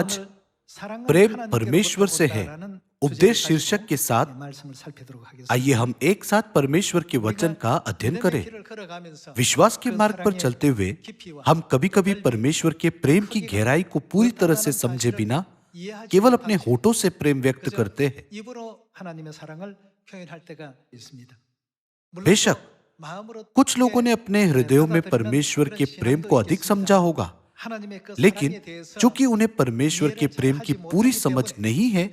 आज प्रेम परमेश्वर से है उपदेश शीर्षक के साथ आइए हम एक साथ परमेश्वर के वचन का अध्ययन करें। विश्वास के मार्ग पर चलते हुए हम कभी-कभी परमेश्वर के प्रेम की गहराई को पूरी तरह से समझे बिना केवल अपने होठों से प्रेम व्यक्त करते हैं। बेशक कुछ लोगों ने अपने हृदयों में परमेश्वर के प्रेम को अधिक समझा होगा, लेकिन चूंकि उन्हें परमेश्वर के प्रेम की पूरी समझ नहीं है,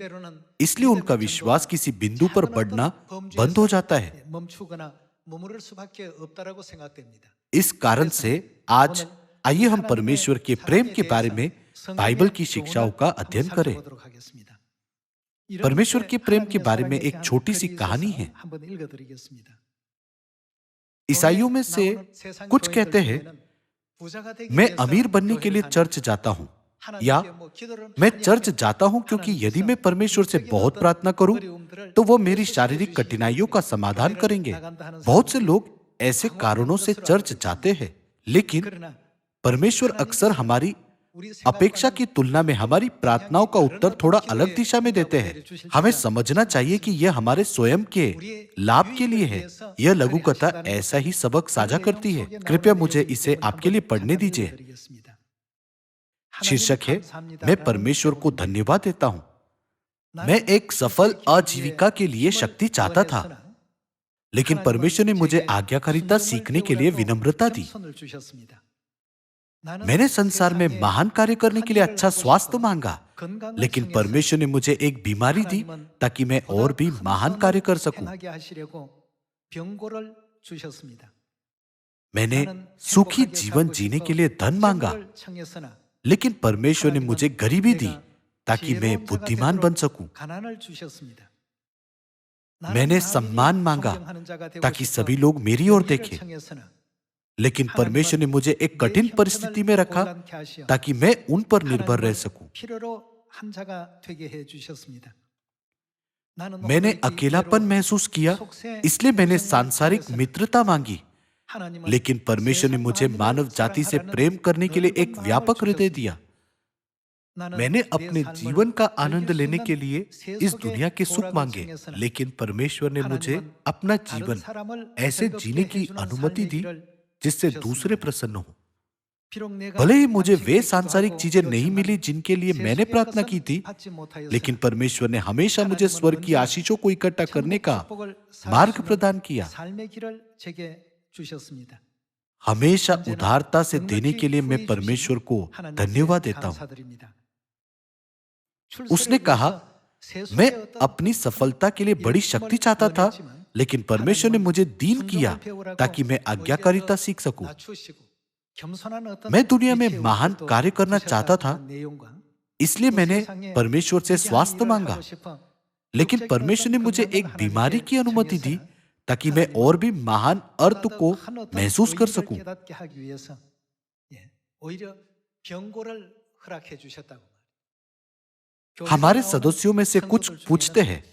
इसलिए उनका विश्वास किसी बिंदु पर बढ़ना बंद हो जाता है। इस कारण से आज आइए हम परमेश्वर के प्रेम के बारे में बाइबल की शिक्षाओं का अध्ययन करें। परमेश्वर के प्रेम के बारे में एक छोटी सी कहानी है। ईसाइयों में से कुछ कहते हैं, मैं अमीर बनने के लिए चर्च जाता हूं, या मैं चर्च जाता हूं क्योंकि यदि मैं परमेश्वर से बहुत प्रार्थना करूं तो वो मेरी शारीरिक कठिनाइयों का समाधान करेंगे। बहुत से लोग ऐसे कारणों से चर्च जाते हैं, लेकिन परमेश्वर अक्सर हमारी अपेक्षा की तुलना में हमारी प्रार्थनाओं का उत्तर थोड़ा अलग दिशा में देते हैं। हमें समझना चाहिए कि यह हमारे स्वयं के लाभ के लिए है। यह लघु कथा ऐसा ही सबक साझा करती है। कृपया मुझे इसे आपके लिए पढ़ने दीजिए। शीर्षक है, मैं परमेश्वर को धन्यवाद देता हूं। मैं एक सफल आजीविका के लिए शक्ति चाहता था, लेकिन परमेश्वर ने मुझे आज्ञाकारिता सीखने के लिए विनम्रता दी। मैंने संसार में महान कार्य करने के लिए अच्छा स्वास्थ्य मांगा, लेकिन परमेश्वर ने मुझे एक बीमारी दी ताकि मैं और भी महान कार्य कर सकूं। मैंने सुखी जीवन जीने के लिए धन मांगा, लेकिन परमेश्वर ने मुझे गरीबी दी ताकि मैं बुद्धिमान बन सकूं। मैंने सम्मान मांगा ताकि सभी लोग मेरी ओर देखें, लेकिन परमेश्वर ने मुझे एक कठिन परिस्थिति में रखा ताकि मैं उन पर निर्भर रह सकूं। मैंने अकेलापन महसूस किया, इसलिए मैंने सांसारिक मित्रता मांगी, लेकिन परमेश्वर ने मुझे मानव जाति से प्रेम करने के लिए एक व्यापक हृदय दिया। मैंने अपने जीवन का आनंद लेने के लिए इस दुनिया के सुख मांगे, लेकिन परमेश्वर ने मुझे अपना जीवन ऐसे जीने की अनुमति दी जिससे दूसरे प्रसन्न हो। भले ही मुझे वे सांसारिक चीजें नहीं मिली जिनके लिए मैंने प्रार्थना की थी, लेकिन परमेश्वर ने हमेशा मुझे स्वर्ग की आशीषों को इकट्ठा करने का मार्ग प्रदान किया। हमेशा उदारता से देने के लिए मैं परमेश्वर को धन्यवाद देता हूं। उसने कहा, मैं अपनी सफलता के लिए बड़ी शक्ति चाहता था, लेकिन परमेश्वर ने मुझे दीन किया ताकि मैं आज्ञाकारिता सीख सकूं। मैं दुनिया में महान कार्य करना चाहता था, इसलिए मैंने परमेश्वर से स्वास्थ्य मांगा, लेकिन परमेश्वर ने मुझे एक बीमारी की अनुमति दी ताकि मैं और भी महान अर्थ को महसूस कर सकूं। हमारे सदस्यों में से कुछ पूछते हैं,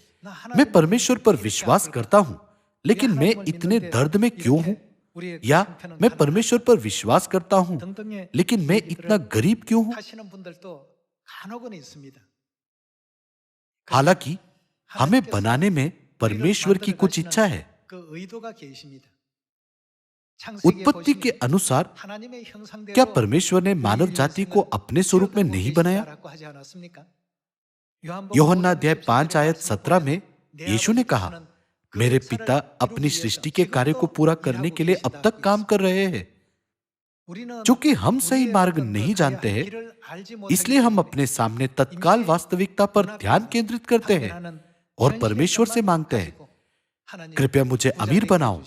मैं परमेश्वर पर विश्वास करता हूं, लेकिन मैं इतने दर्द में क्यों हूं? या मैं परमेश्वर पर विश्वास करता हूं, लेकिन मैं इतना गरीब क्यों हूं? हालांकि हमें बनाने में परमेश्वर की कुछ इच्छा है। उत्पत्ति के अनुसार क्या परमेश्वर ने मानव जाति को अपने स्वरूप में नहीं बनाया? यूहन्ना अध्याय 5 आयत 17 में यीशु ने कहा, मेरे पिता अपनी सृष्टि के कार्य को पूरा करने के लिए अब तक काम कर रहे हैं। चूंकि हम सही मार्ग नहीं जानते हैं, इसलिए हम अपने सामने तत्काल वास्तविकता पर ध्यान केंद्रित करते हैं और परमेश्वर से मांगते हैं, कृपया मुझे अमीर बनाओ,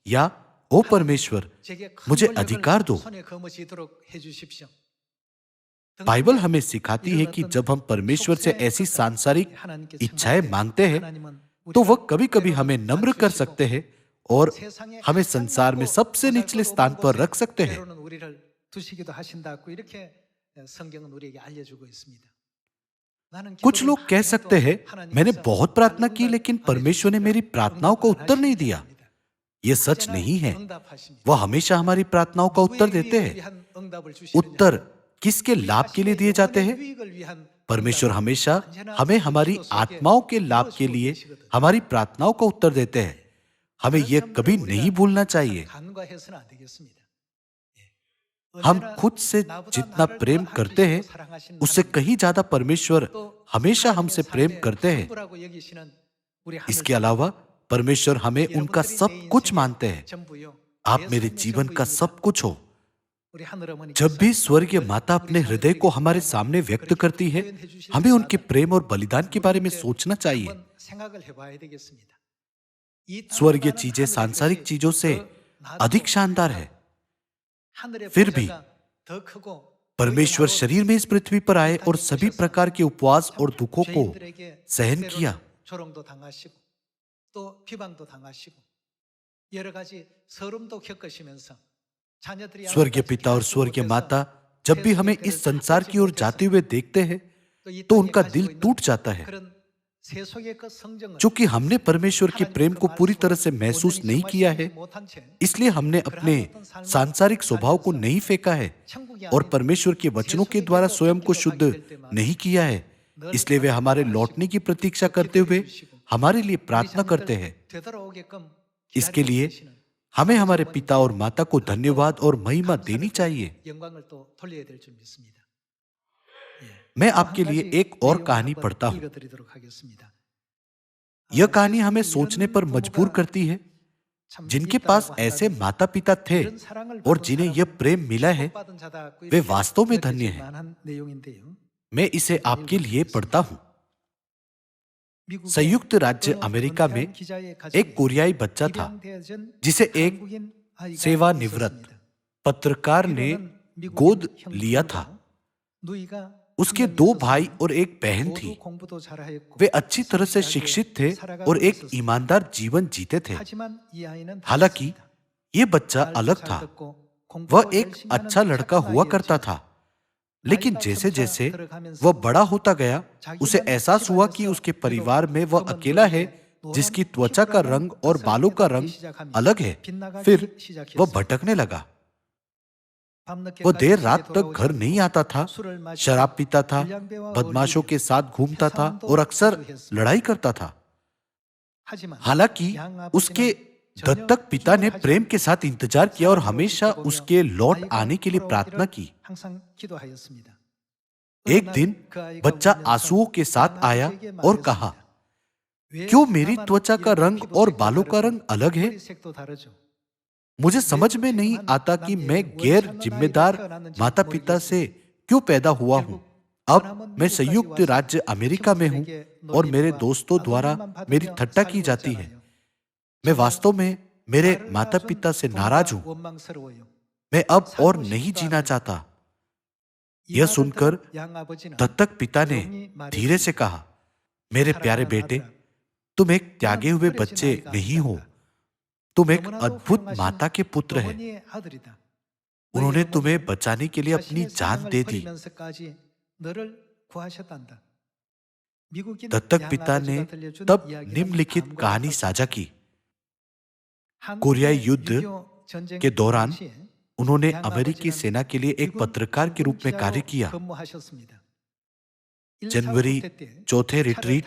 या ओ परमेश्वर मुझे अधिकार दो। बाइबल हमें सिखाती है कि जब हम परमेश्वर से ऐसी सांसारिक इच्छाएं मांगते हैं, तो वह कभी-कभी हमें नम्र कर सकते हैं और हमें संसार में सबसे निचले स्थान पर रख सकते हैं। कुछ लोग कह सकते हैं, मैंने बहुत प्रार्थना की, लेकिन परमेश्वर ने मेरी प्रार्थनाओं का उत्तर नहीं दिया। यह सच नहीं है। वह हमेशा हमारी प्रार्थनाओं का उत्तर देते हैं। उत्तर किसके लाभ के लिए दिए जाते हैं? परमेश्वर हमेशा हमें हमारी आत्माओं के लाभ के लिए हमारी प्रार्थनाओं का उत्तर देते हैं। हमें यह कभी नहीं भूलना चाहिए। हम खुद से जितना प्रेम करते हैं, उससे कहीं ज्यादा परमेश्वर हमेशा हमसे प्रेम करते हैं। इसके अलावा परमेश्वर हमें उनका सब कुछ मानते हैं। आप मेरे जीवन का सब कुछ हो। जब भी स्वर्गीय माता अपने हृदय को हमारे सामने व्यक्त करती है, हमें उनके प्रेम और बलिदान के बारे में सोचना चाहिए। स्वर्गीय चीजें सांसारिक चीजों से अधिक शानदार है। फिर भी परमेश्वर शरीर में इस पृथ्वी पर आए और सभी प्रकार के उपवास और दुखों को सहन किया। स्वर्गीय पिता और स्वर्गीय माता जब भी हमें इस संसार की ओर जाते हुए देखते हैं, तो उनका दिल टूट जाता है। चूंकि हमने परमेश्वर के प्रेम को पूरी तरह से महसूस नहीं किया है, इसलिए हमने अपने सांसारिक स्वभाव को नहीं फेंका है और परमेश्वर के वचनों के द्वारा स्वयं को शुद्ध नहीं किया है। इसलिए वे हमारे लौटने की प्रतीक्षा करते हुए हमारे लिए प्रार्थना करते हैं। इसके लिए हमें हमारे पिता और माता को धन्यवाद और महिमा देनी चाहिए। मैं आपके लिए एक और कहानी पढ़ता हूं। यह कहानी हमें सोचने पर मजबूर करती है। जिनके पास ऐसे माता पिता थे और जिन्हें यह प्रेम मिला है, वे वास्तव में धन्य हैं। मैं इसे आपके लिए पढ़ता हूं। संयुक्त राज्य अमेरिका में एक कोरियाई बच्चा था जिसे एक सेवानिवृत्त पत्रकार ने गोद लिया था। उसके 2 भाई और एक बहन थी। वे अच्छी तरह से शिक्षित थे और एक ईमानदार जीवन जीते थे। हालांकि यह बच्चा अलग था। वह एक अच्छा लड़का हुआ करता था, लेकिन जैसे जैसे वह बड़ा होता गया, उसे एहसास हुआ कि उसके परिवार में वह अकेला है जिसकी त्वचा का रंग और बालों का रंग अलग है। फिर वह भटकने लगा। वह देर रात तक घर नहीं आता था, शराब पीता था, बदमाशों के साथ घूमता था और अक्सर लड़ाई करता था। हालांकि उसके दत्तक पिता ने प्रेम के साथ इंतजार किया और हमेशा उसके लौट आने के लिए प्रार्थना की। एक दिन बच्चा आंसुओं के साथ आया और कहा, क्यों मेरी त्वचा का रंग और बालों का रंग अलग है? मुझे समझ में नहीं आता कि मैं गैर जिम्मेदार माता पिता से क्यों पैदा हुआ हूं। अब मैं संयुक्त राज्य अमेरिका में हूं और मेरे दोस्तों द्वारा मेरी ठट्टा की जाती है। मैं वास्तव में मेरे माता पिता से नाराज हूं। मैं अब और नहीं जीना चाहता। यह सुनकर दत्तक पिता ने धीरे से कहा, मेरे प्यारे बेटे, तुम एक त्यागे हुए बच्चे नहीं हो, तुम एक अद्भुत माता के पुत्र हैं। उन्होंने तुम्हें बचाने के लिए अपनी जान दे दी। दत्तक पिता ने तब निम्नलिखित कहानी साझा की। कोरियाई युद्ध के दौरान उन्होंने अमेरिकी सेना के लिए एक पत्रकार के रूप में कार्य किया। जनवरी 4th रिट्रीट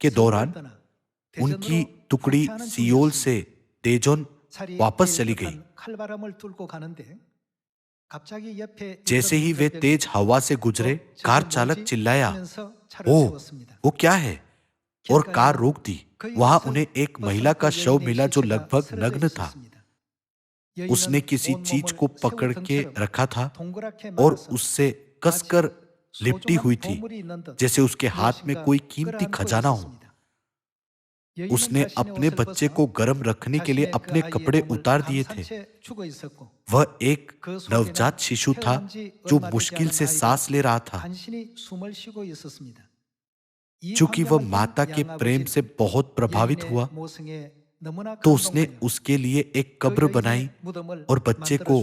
के दौरान उनकी टुकड़ी सियोल से डेजोन वापस चली गई। जैसे ही वे तेज हवा से गुजरे, कार चालक चिल्लाया, ओह, वो क्या है? और कार रोक दी। वहां उन्हें एक महिला का शव मिला जो लगभग नग्न था। उसने किसी चीज को पकड़ के रखा था और उससे कसकर लिपटी हुई थी, जैसे उसके हाथ में कोई कीमती खजाना हो। उसने अपने बच्चे को गर्म रखने के लिए अपने कपड़े उतार दिए थे। वह एक नवजात शिशु था जो मुश्किल से सांस ले रहा था। चूंकि वह माता के प्रेम से बहुत प्रभावित हुआ, तो उसने उसके लिए एक कब्र बनाई और बच्चे को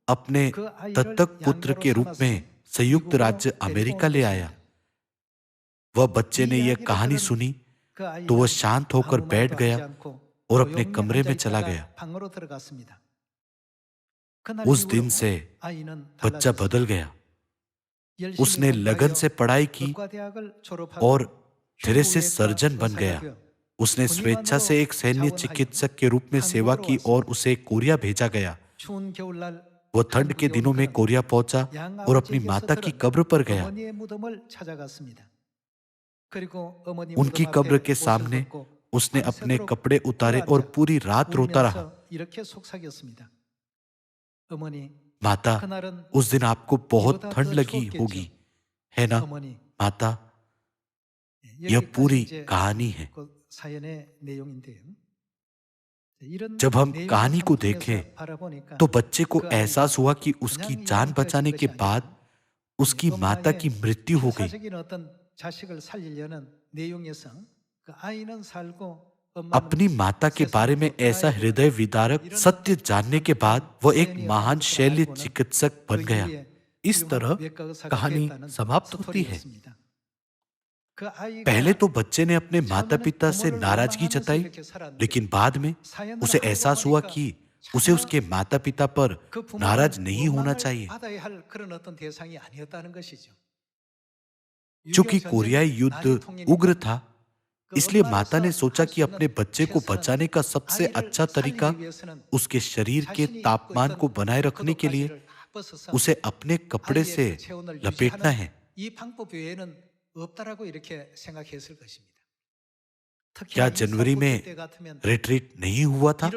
अपने दत्तक पुत्र के रूप में संयुक्त राज्य अमेरिका ले आया। वह बच्चे ने यह कहानी सुनी तो वह शांत होकर बैठ गया और अपने कमरे में चला गया। उस दिन से बच्चा बदल गया। उसने लगन से पढ़ाई की और धीरे से सर्जन बन गया। उसने स्वेच्छा से एक सैन्य चिकित्सक के रूप में सेवा की और उसे कोरिया भेजा गया। वो ठंड के दिनों में कोरिया पहुंचा और अपनी माता की कब्र पर गया। उनकी कब्र के सामने उसने अपने कपड़े उतारे और पूरी रात रोता रहा। माता, उस दिन आपको बहुत ठंड लगी होगी, है ना? माता, यह पूरी कहानी है। जब हम कहानी को देखें तो बच्चे को एहसास हुआ कि उसकी जान बचाने के बाद उसकी माता की मृत्यु हो गई। अपनी माता के बारे में ऐसा हृदय विदारक सत्य जानने के बाद वह एक महान शल्य चिकित्सक बन गया। इस तरह कहानी समाप्त होती है। पहले तो बच्चे ने अपने माता पिता से नाराजगी जताई, लेकिन बाद में उसे एहसास हुआ कि उसे उसके माता पिता पर नाराज नहीं होना चाहिए। चूंकि कोरियाई युद्ध उग्र था, इसलिए माता ने सोचा कि अपने बच्चे को बचाने का सबसे अच्छा तरीका उसके शरीर के तापमान को बनाए रखने के लिए उसे अपने कपड़े से लपेटना है। क्या जनवरी में रिट्रीट नहीं हुआ था?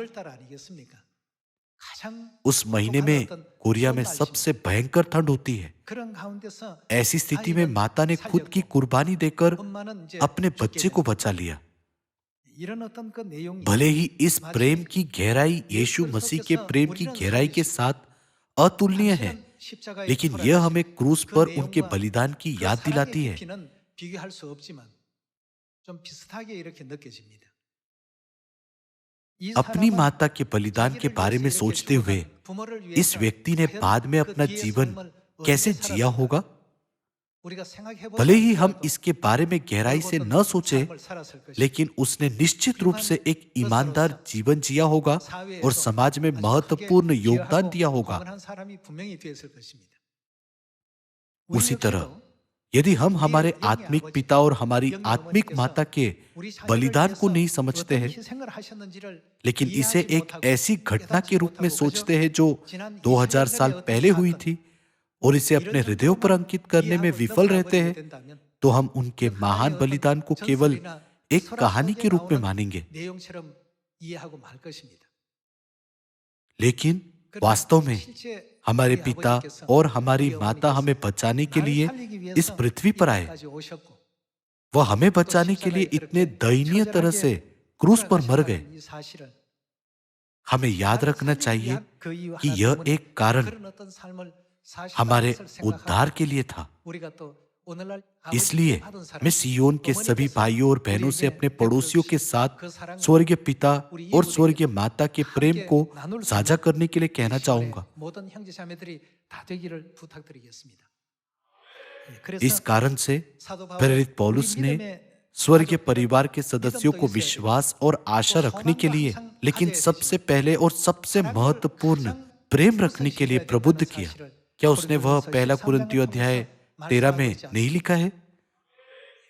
उस महीने में कोरिया में सबसे भयंकर ठंड होती है। ऐसी स्थिति में माता ने खुद की कुर्बानी देकर अपने बच्चे को बचा लिया। भले ही इस प्रेम की गहराई यीशु मसीह के प्रेम की गहराई के साथ अतुलनीय है, लेकिन यह हमें क्रूस पर उनके बलिदान की याद दिलाती है। अपनी माता के बलिदान के बारे में सोचते हुए इस व्यक्ति ने बाद में अपना जीवन कैसे जिया होगा? भले ही हम इसके बारे में गहराई से न सोचे, लेकिन उसने निश्चित रूप से एक ईमानदार जीवन जिया होगा और समाज में महत्वपूर्ण योगदान दिया होगा। उसी तरह यदि हम हमारे आत्मिक पिता और हमारी आत्मिक माता के बलिदान को नहीं समझते हैं, लेकिन इसे एक ऐसी घटना के रूप में सोचते हैं जो 2000 साल पहले हुई थी और इसे अपने हृदयों पर अंकित करने में विफल रहते हैं, तो हम उनके महान बलिदान को केवल एक कहानी के रूप में मानेंगे। लेकिन वास्तव में हमारे पिता और हमारी माता हमें बचाने के लिए इस पृथ्वी पर आए। वह हमें बचाने के लिए इतने दयनीय तरह से क्रूस पर मर गए। हमें याद रखना चाहिए कि यह एक कारण हमारे उद्धार के लिए था। इसलिए मैं सियोन के सभी भाइयों और बहनों से अपने पड़ोसियों के साथ स्वर्गीय पिता और स्वर्गीय माता के प्रेम को साझा करने के लिए कहना चाहूंगा। इस कारण से प्रेरित पौलुस ने स्वर्गीय परिवार के सदस्यों को विश्वास और आशा रखने के लिए, लेकिन सबसे पहले और सबसे महत्वपूर्ण प्रेम रखने के लिए प्रबुद्ध किया। क्या उसने वह पहला कुरिन्थियों अध्याय 13 में नहीं लिखा है?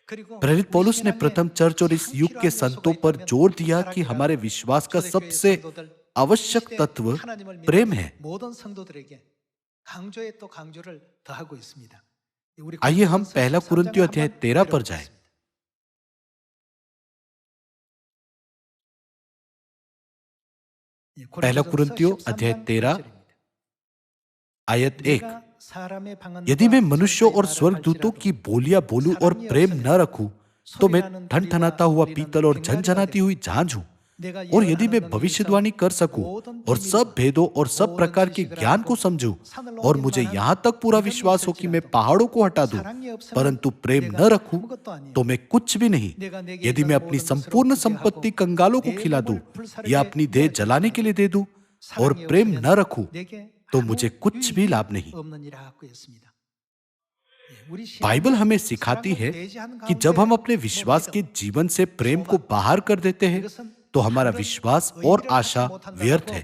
प्रेरित पौलुस ने प्रथम चर्च और इस युग के संतों पर जोर दिया कि हमारे विश्वास का सबसे आवश्यक तत्व प्रेम है। आइए हम पहला कुरिन्थियों अध्याय 13 पर जाएं। पहला कुरिन्थियों अध्याय 13 आयत 1। यदि मैं मनुष्यों और स्वर्गदूतों की बोलियां बोलूं और प्रेम न रखूं, तो मैं ठनठनाता हुआ पीतल और झनझनाती हुई झांझ हूं। और यदि मैं भविष्यवाणी कर सकूं और सब भेदों और सब प्रकार के ज्ञान को समझूं, और मुझे यहां तक पूरा विश्वास हो कि मैं पहाड़ों को हटा दूं, परंतु प्रेम न रखूं, तो मैं कुछ भी नहीं। यदि मैं अपनी संपूर्ण संपत्ति कंगालों को खिला दूं या अपनी देह जलाने के लिए दे दूं और प्रेम न रखूं, तो मुझे कुछ भी लाभ नहीं। बाइबल हमें सिखाती है कि जब हम अपने विश्वास के जीवन से प्रेम को बाहर कर देते हैं, तो हमारा विश्वास और आशा व्यर्थ है।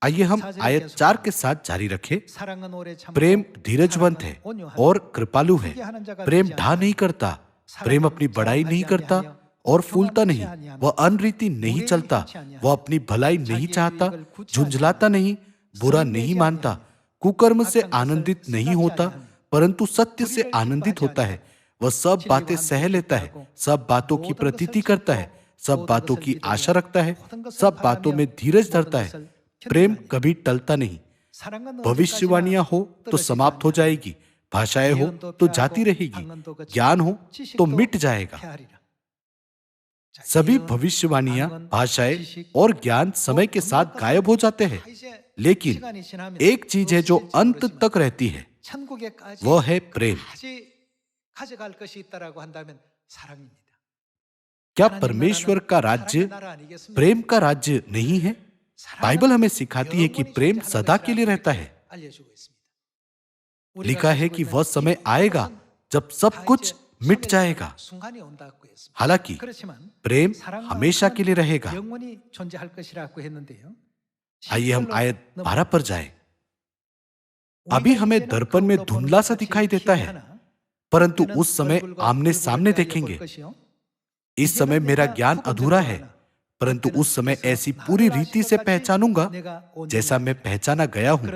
आइए हम आयत 4 के साथ जारी रखें। प्रेम धीरजवंत है और कृपालु है। प्रेम ढा नहीं करता, प्रेम अपनी बड़ाई नहीं करता और फूलता नहीं। वह अनरीति नहीं चलता, वह अपनी भलाई नहीं चाहता, झुंझलाता नहीं, बुरा नहीं मानता, कुकर्म से आनंदित नहीं होता, परंतु सत्य से आनंदित होता है। वह सब बातें सह लेता है, सब बातों की प्रतीति करता है, सब बातों की आशा रखता है, सब बातों में धीरज धरता है। प्रेम कभी टलता नहीं। भविष्यवाणियां हो तो समाप्त हो जाएगी, भाषाएं हो तो जाती रहेगी, ज्ञान हो तो मिट जाएगा। सभी भविष्यवाणियां, भाषाएं और ज्ञान समय के साथ गायब हो जाते हैं, लेकिन एक चीज है जो अंत तक रहती है, वह है प्रेम। क्या परमेश्वर का राज्य प्रेम का राज्य नहीं है? बाइबल हमें सिखाती है कि प्रेम सदा के लिए रहता है। लिखा है कि वह समय आएगा जब सब कुछ मिट जाएगा। हालांकि प्रेम हमेशा के लिए रहेगा। आइए हम आयत 12 पर जाएं। अभी हमें दर्पण में धुंधला सा दिखाई देता है, परंतु उस समय आमने सामने देखेंगे। इस समय मेरा ज्ञान अधूरा है, परंतु उस समय ऐसी पूरी रीति से पहचानूंगा जैसा मैं पहचाना गया हूं।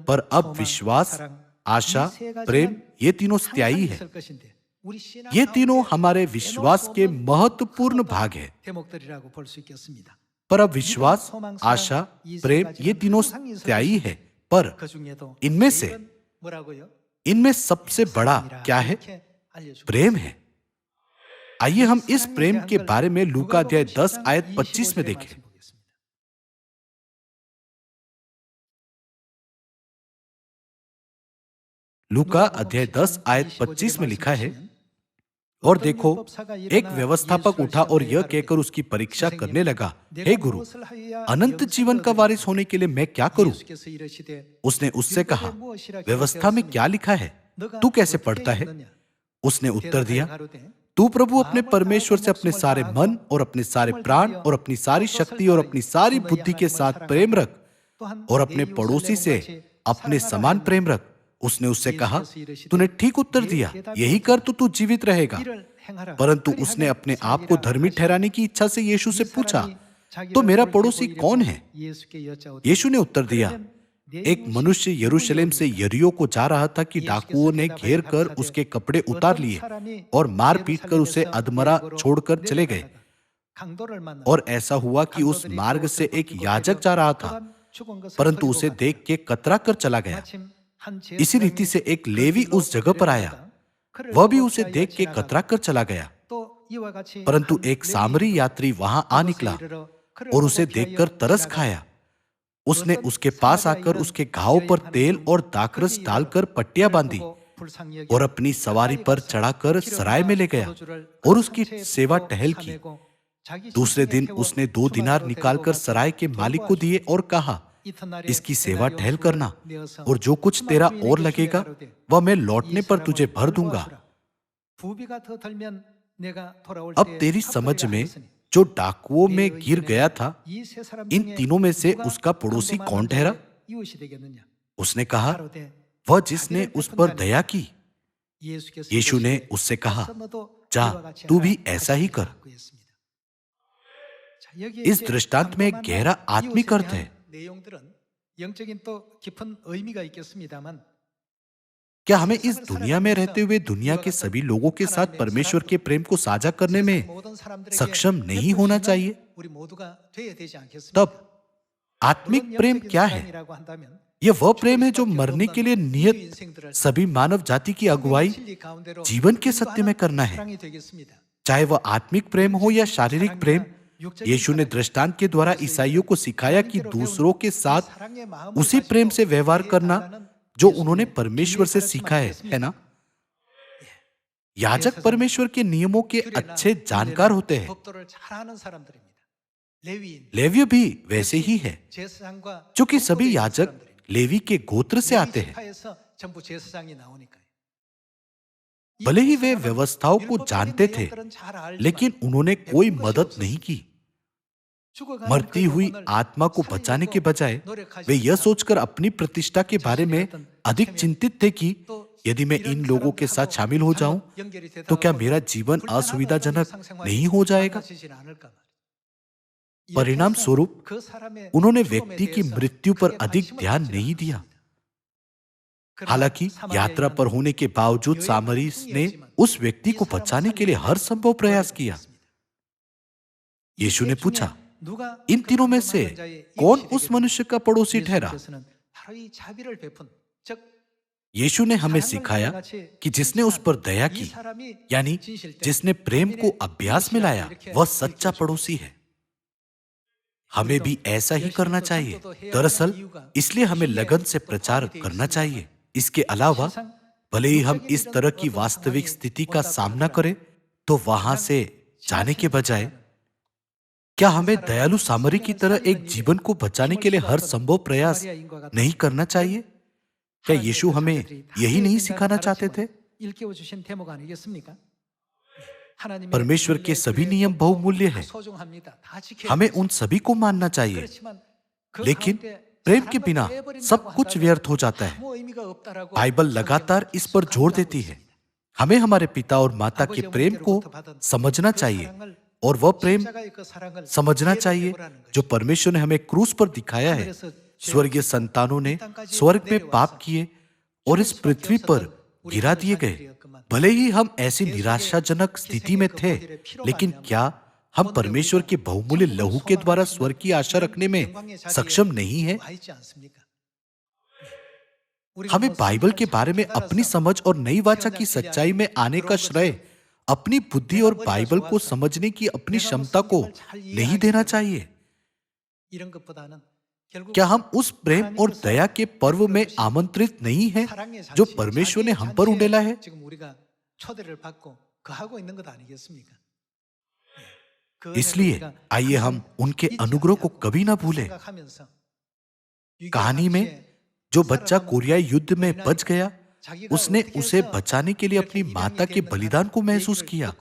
पर अब विश्वास, आशा, प्रेम ये तीनों स्थायी है। ये तीनों हमारे विश्वास के महत्वपूर्ण भाग हैं। पर अब विश्वास, आशा, प्रेम ये तीनों स्थायी है, पर इनमें सबसे बड़ा क्या है? प्रेम है। आइए हम इस प्रेम के बारे में लूका अध्याय 10 आयत 25 में देखें। लूका अध्याय 10 आयत 25 में लिखा है, और देखो, एक व्यवस्थापक उठा और यह कहकर उसकी परीक्षा करने लगा, हे गुरु, अनंत जीवन का वारिस होने के लिए मैं क्या करूं? उसने उससे कहा, व्यवस्था में क्या लिखा है? तू कैसे पढ़ता है? उसने उत्तर दिया, तू प्रभु अपने परमेश्वर से अपने सारे मन और अपने सारे प्राण और अपनी सारी शक्ति और अपनी सारी बुद्धि के साथ प्रेम रख, और अपने पड़ोसी से अपने समान प्रेम रख। उसने उससे कहा, तूने ठीक उत्तर दिया, यही कर तो तू जीवित रहेगा। परंतु उसने अपने आप को धर्मी ठहराने की इच्छा से यीशु से पूछा, तो मेरा पड़ोसी कौन है? यीशु ने उत्तर दिया, एक मनुष्य यरूशलेम से यरीहो को जा रहा था कि डाकुओं ने घेर कर उसके कपड़े उतार लिए और मार पीट कर उसे अधमरा छोड़कर चले गए। और ऐसा हुआ कि उस मार्ग से एक याजक जा रहा था, परंतु उसे देख के कतरा कर चला गया। इसी रीति से एक लेवी उस जगह पर आया, वह भी उसे देख के कतरा कर चला गया। परंतु एक सामरी यात्री वहां आ निकला और उसे देखकर तरस खाया। उसने उसके पास आकर उसके घाव पर तेल और दाखरस डालकर पट्टियां बांधी और अपनी सवारी पर चढ़ाकर सराय में ले गया और उसकी सेवा टहल की। दूसरे दिन उसने 2 दिनार निकालकर सराय के मालिक को दिए और कहा, इसकी सेवा टहल करना, और जो कुछ तेरा और लगेगा वह मैं लौटने पर तुझे भर दूंगा। अब तेरी समझ में जो डाकुओं में गिर गया था, इन तीनों में से उसका पड़ोसी कौन ठहरा? उसने कहा, वह जिसने उस पर दया की। यीशु ने उससे कहा, जा, तू भी ऐसा ही कर। इस दृष्टांत में एक गहरा आत्मिक अर्थ है। क्या हमें इस दुनिया में रहते हुए दुनिया के सभी लोगों के साथ परमेश्वर के प्रेम को साझा करने में सक्षम नहीं होना चाहिए? तब आत्मिक प्रेम क्या है? यह वह प्रेम है जो मरने के लिए नियत सभी मानव जाति की अगुवाई जीवन के सत्य में करना है। चाहे वह आत्मिक प्रेम हो या शारीरिक प्रेम, यीशु ने दृष्टांत के द्वारा ईसाइयों को सिखाया कि दूसरों के साथ उसी प्रेम से व्यवहार करना जो उन्होंने परमेश्वर से सीखा है ना? याजक परमेश्वर के नियमों के अच्छे जानकार होते हैं। लेवी भी वैसे ही है, क्योंकि सभी याजक लेवी के गोत्र से आते हैं। भले ही वे व्यवस्थाओं को जानते थे, लेकिन उन्होंने कोई मदद नहीं की। मरती हुई आत्मा को बचाने के बजाय वे यह सोचकर अपनी प्रतिष्ठा के बारे में अधिक चिंतित थे कि यदि मैं इन लोगों के साथ शामिल हो जाऊं तो क्या मेरा जीवन असुविधाजनक नहीं हो जाएगा। परिणाम स्वरूप उन्होंने व्यक्ति की मृत्यु पर अधिक ध्यान नहीं दिया। हालांकि यात्रा पर होने के बावजूद सामरीस ने उस व्यक्ति को बचाने के लिए हर संभव प्रयास किया। यीशु ने पूछा, इन तीनों में से कौन उस मनुष्य का पड़ोसी ठहरा? यीशु ने हमें सिखाया कि जिसने उस पर दया की, यानी जिसने प्रेम को अभ्यास में लाया, वह सच्चा पड़ोसी है। हमें भी ऐसा ही करना चाहिए। दरअसल इसलिए हमें लगन से प्रचार करना चाहिए। इसके अलावा भले ही हम इस तरह की वास्तविक स्थिति का सामना करें, तो वहां से जाने के बजाय क्या हमें दयालु सामरी की तरह एक जीवन को बचाने के लिए हर संभव प्रयास नहीं करना चाहिए? क्या यीशु हमें यही नहीं सिखाना चाहते थे? परमेश्वर के सभी नियम बहुमूल्य हैं। हमें उन सभी को मानना चाहिए, लेकिन प्रेम के बिना सब कुछ व्यर्थ हो जाता है। बाइबल लगातार इस पर जोर देती है। हमें हमारे पिता और माता के प्रेम को समझना चाहिए, और वह प्रेम समझना चाहिए जो परमेश्वर ने हमें क्रूस पर दिखाया है। स्वर्गीय संतानों ने स्वर्ग में पाप किए और इस पृथ्वी पर गिरा दिए गए। भले ही हम ऐसी निराशाजनक स्थिति में थे, लेकिन क्या हम परमेश्वर के बहुमूल्य लहू के द्वारा स्वर्ग की आशा रखने में सक्षम नहीं है? हमें बाइबल के बारे में अपनी समझ और नई वाचा की सच्चाई में आने का श्रेय अपनी बुद्धि और बाइबल को समझने की अपनी क्षमता को नहीं देना चाहिए। क्या हम उस प्रेम और दया के पर्व में आमंत्रित नहीं हैं जो परमेश्वर ने हम पर उंडेला है? इसलिए आइए हम उनके अनुग्रह को कभी ना भूलें। कहानी में जो बच्चा कोरियाई युद्ध में बच गया, उसने उसे बचाने के लिए अपनी माता के बलिदान को महसूस किया।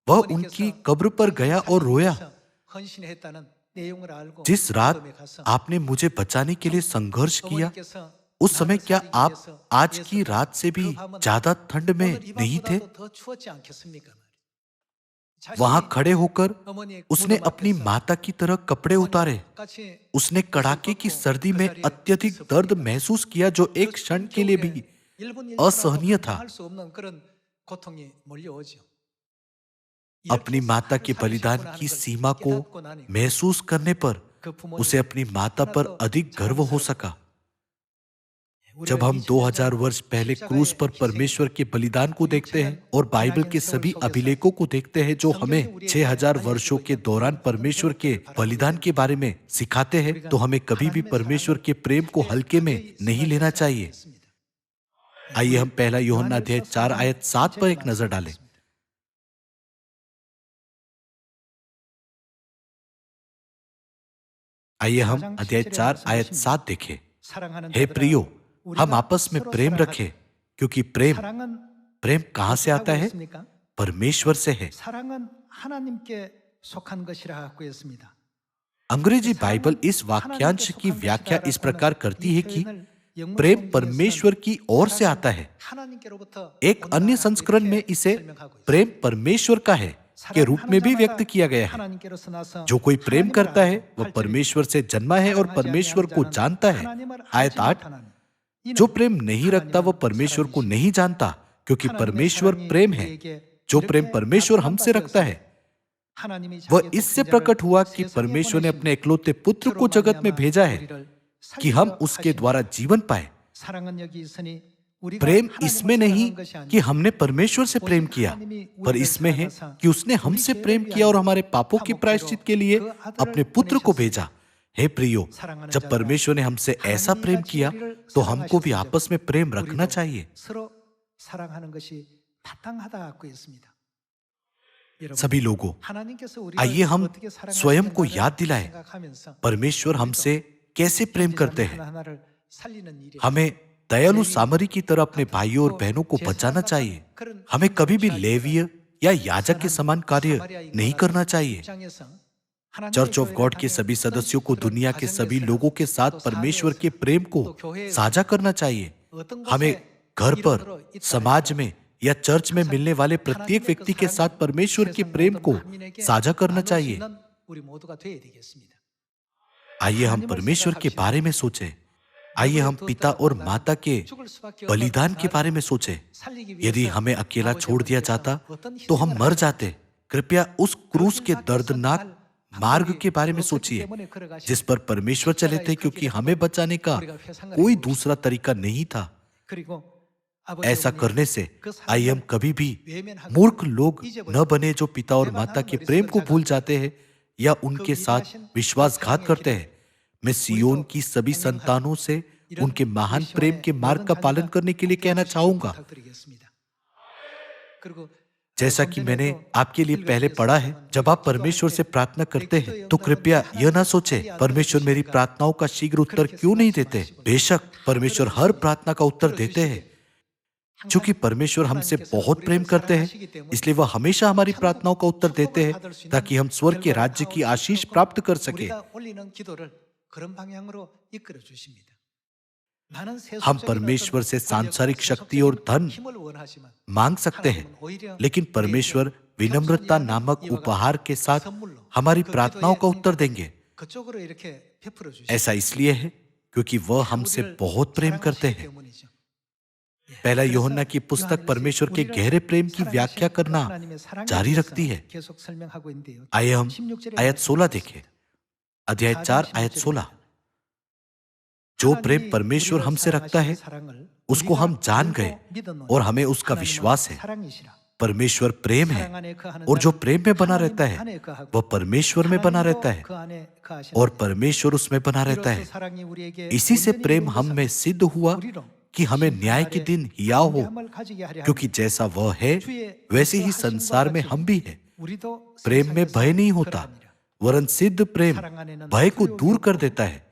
वह उनकी कब्र पर गया और रोया, जिस रात आपने मुझे बचाने के लिए संघर्ष किया, उस समय क्या आप आज की रात से भी ज्यादा ठंड में नहीं थे? वहां खड़े होकर उसने अपनी माता की तरह कपड़े उतारे। उसने कड़ाके की सर्दी में अत्यधिक दर्द महसूस किया जो एक क्षण के लिए भी असहनीय था। अपनी माता के बलिदान की सीमा को महसूस करने पर उसे अपनी माता पर अधिक गर्व हो सका। जब हम 2000 वर्ष पहले क्रूस पर परमेश्वर के बलिदान को देखते हैं और बाइबल के सभी अभिलेखों को देखते हैं जो हमें 6000 वर्षों के दौरान परमेश्वर के बलिदान के बारे में सिखाते हैं, तो हमें कभी भी परमेश्वर के प्रेम को हल्के में नहीं लेना चाहिए। आइए हम पहला यूहन्ना अध्याय 4 आयत 7 पर एक नजर डालें। आइए हम अध्याय 4 आयत 7 देखें। हे प्रियो, हम आपस में प्रेम रखें, क्योंकि प्रेम कहां से आता है? परमेश्वर से है। अंग्रेजी बाइबल इस वाक्यांश की व्याख्या इस प्रकार करती है कि प्रेम परमेश्वर की ओर से आता है। एक अन्य संस्करण में इसे प्रेम परमेश्वर का है के रूप में भी व्यक्त किया गया है। जो कोई प्रेम करता है वह परमेश्वर से जन्मा है और परमेश्वर को जानता है। आयत 8, जो प्रेम नहीं रखता वह परमेश्वर को नहीं जानता, क्योंकि परमेश्वर प्रेम है। जो प्रेम परमेश्वर हमसे रखता है वह इससे प्रकट हुआ कि परमेश्वर ने अपने इकलौते पुत्र को जगत में भेजा है कि हम उसके द्वारा जीवन पाए। प्रेम इसमें नहीं कि हमने परमेश्वर से प्रेम किया, पर इसमें है कि उसने हमसे प्रेम किया और हमारे पापों के प्रायश्चित के लिए अपने पुत्र को भेजा। हे प्रियो, जब परमेश्वर ने हमसे ऐसा प्रेम किया तो हमको भी आपस में प्रेम रखना चाहिए। सभी लोगों, आइए हम स्वयं को याद दिलाएं परमेश्वर हमसे कैसे प्रेम करते हैं। हमें दयालु सामरी की तरह अपने भाइयों और बहनों को बचाना चाहिए। हमें कभी भी लेवीय या याजक के समान कार्य नहीं करना चाहिए। चर्च ऑफ गॉड के सभी सदस्यों को दुनिया के सभी लोगों के साथ परमेश्वर के प्रेम को साझा करना चाहिए। हमें घर पर, समाज में या चर्च में मिलने वाले प्रत्येक व्यक्ति के साथ परमेश्वर के प्रेम को साझा करना चाहिए। आइए हम परमेश्वर के बारे में सोचें। आइए हम पिता और माता के बलिदान के बारे में सोचें। यदि हमें अकेला छोड़ दिया जाता तो हम मर जाते। कृपया उस क्रूस के दर्दनाक मार्ग के बारे में सोचिए जिस पर परमेश्वर चले थे, क्योंकि हमें बचाने का कोई दूसरा तरीका नहीं था। ऐसा करने से आइए हम कभी भी मूर्ख लोग न बने जो पिता और माता के प्रेम को भूल जाते हैं या उनके साथ विश्वासघात करते हैं। मैं सियोन की सभी संतानों से उनके महान प्रेम के मार्ग का पालन करने के लिए कहना चाहूंगा। जैसा कि मैंने आपके लिए पहले पढ़ा है, जब आप परमेश्वर से प्रार्थना करते हैं तो कृपया यह ना सोचें परमेश्वर मेरी प्रार्थनाओं का शीघ्र उत्तर क्यों नहीं देते। बेशक परमेश्वर हर प्रार्थना का उत्तर देते हैं। चूंकि परमेश्वर हमसे बहुत प्रेम करते हैं, इसलिए वह हमेशा हमारी प्रार्थनाओं का उत्तर देते हैं ताकि हम स्वर्ग के राज्य की आशीष प्राप्त कर सके। हम परमेश्वर से सांसारिक शक्ति और धन मांग सकते हैं, लेकिन परमेश्वर विनम्रता नामक उपहार के साथ हमारी प्रार्थनाओं का उत्तर देंगे। ऐसा इसलिए है क्योंकि वह हमसे बहुत प्रेम करते हैं। पहला यूहन्ना की पुस्तक परमेश्वर के गहरे प्रेम की व्याख्या करना जारी रखती है। आइए हम आयत 16 देखें। अध्याय 4 आयत 16। जो प्रेम परमेश्वर हमसे रखता है उसको हम जान गए और हमें उसका विश्वास है। परमेश्वर प्रेम है और जो प्रेम में बना रहता है वह परमेश्वर में बना रहता है और परमेश्वर उसमें बना रहता है। इसी से प्रेम हम में सिद्ध हुआ कि हमें न्याय के दिन हियाव हो, क्योंकि जैसा वह है वैसे ही संसार में हम भी है। प्रेम में भय नहीं होता, वरन सिद्ध प्रेम भय को दूर कर देता है,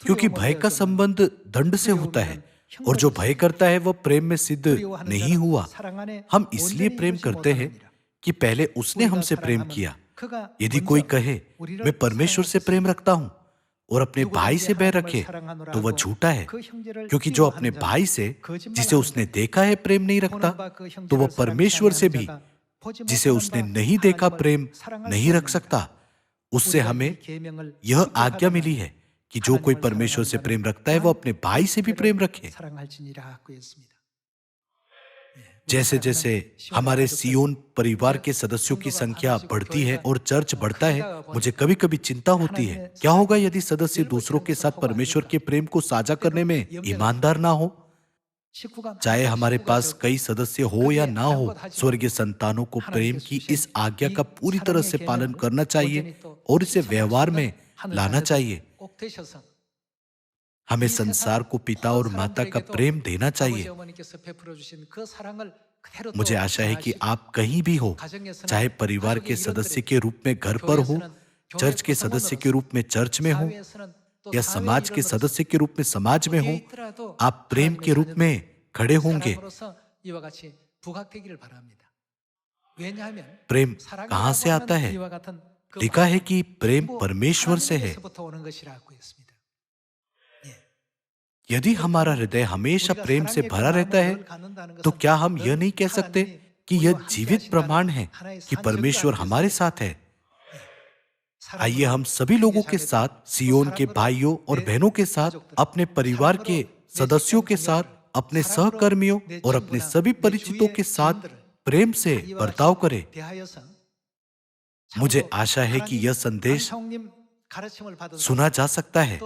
क्योंकि भय का संबंध दंड से होता है और जो भय करता है वह प्रेम में सिद्ध नहीं हुआ। हम इसलिए प्रेम करते हैं कि पहले उसने हमसे प्रेम किया। यदि कोई कहे मैं परमेश्वर से प्रेम रखता हूं और अपने भाई से बैर रखे तो वह झूठा है, क्योंकि जो अपने भाई से जिसे उसने देखा है प्रेम नहीं रखता तो वह परमेश्वर से भी जिसे उसने नहीं देखा प्रेम नहीं रख सकता। उससे हमें यह आज्ञा मिली है कि जो कोई परमेश्वर से प्रेम रखता है वह अपने भाई से भी प्रेम रखे। जैसे जैसे हमारे सियोन परिवार के सदस्यों की संख्या बढ़ती है और चर्च बढ़ता है, मुझे कभी कभी चिंता होती है क्या होगा यदि सदस्य दूसरों के साथ परमेश्वर के प्रेम को साझा करने में ईमानदार ना हो। चाहे हमारे पास कई सदस्य हो या ना हो, स्वर्गीय संतानों को प्रेम की इस आज्ञा का पूरी तरह से पालन करना चाहिए और इसे व्यवहार में लाना चाहिए। हमें संसार को पिता और माता का प्रेम देना चाहिए। मुझे आशा है कि आप कहीं भी हो, चाहे परिवार के सदस्य के रूप में घर पर हो, चर्च के सदस्य के रूप में चर्च में हो या समाज के सदस्य के रूप में समाज में हो, आप प्रेम के रूप में खड़े होंगे। प्रेम कहां से आता है? लिखा है कि प्रेम परमेश्वर से है। यदि हमारा हृदय हमेशा प्रेम से भरा रहता है तो क्या हम यह नहीं कह सकते कि यह जीवित प्रमाण है कि परमेश्वर हमारे साथ है? आइए हम सभी लोगों के साथ, सियोन के भाइयों और बहनों के साथ, अपने परिवार के सदस्यों के साथ, अपने सहकर्मियों और अपने सभी परिचितों के साथ प्रेम से बर्ताव करें। मुझे आशा है कि यह संदेश सुना जा सकता है।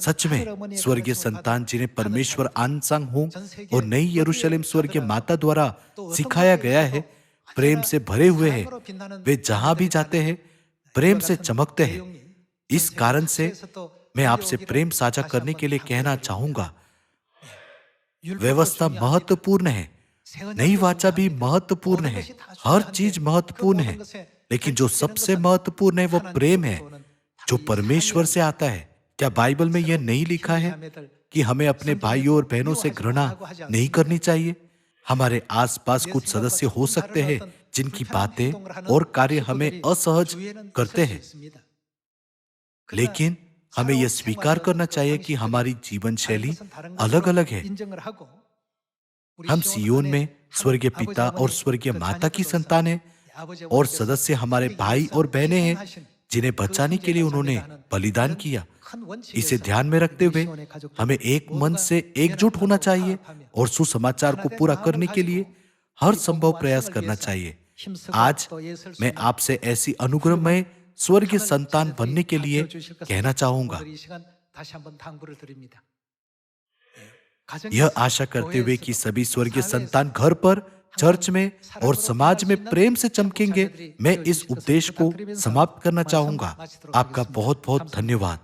सच में स्वर्गीय संतान जिन्हें परमेश्वर आनसांग हो और नई यरूशलेम स्वर्गीय माता द्वारा सिखाया गया है, प्रेम से भरे हुए हैं। वे जहां भी जाते हैं प्रेम से चमकते हैं। इस कारण से मैं आपसे प्रेम साझा करने के लिए कहना चाहूंगा, व्यवस्था महत्वपूर्ण है, नई वाचा भी महत्वपूर्ण है, हर चीज महत्वपूर्ण है, लेकिन जो सबसे महत्वपूर्ण है वो प्रेम है जो परमेश्वर से आता है। क्या बाइबल में यह नहीं लिखा है कि हमें अपने भाइयों और बहनों से घृणा नहीं करनी चाहिए? हमारे आसपास कुछ सदस्य हो सकते हैं जिनकी बातें और कार्य हमें असहज करते हैं, लेकिन हमें यह स्वीकार करना चाहिए कि हमारी जीवन शैली अलग अलग है। हम सियोन में स्वर्गीय पिता और स्वर्गीय माता की संतान हैं, और सदस्य हमारे भाई और बहनें हैं जिन्हें बचाने के लिए उन्होंने बलिदान किया। इसे ध्यान में रखते हुए हमें एक मन से एकजुट होना चाहिए और सुसमाचार को पूरा करने के लिए हर संभव प्रयास करना चाहिए। आज मैं आपसे ऐसी अनुग्रहमय स्वर्गीय संतान बनने के लिए कहना चाहूंगा, यह आशा करते हुए कि सभी स्वर्गीय संतान घर पर, चर्च में और समाज में प्रेम से चमकेंगे। मैं इस उपदेश को समाप्त करना चाहूंगा। आपका बहुत बहुत धन्यवाद।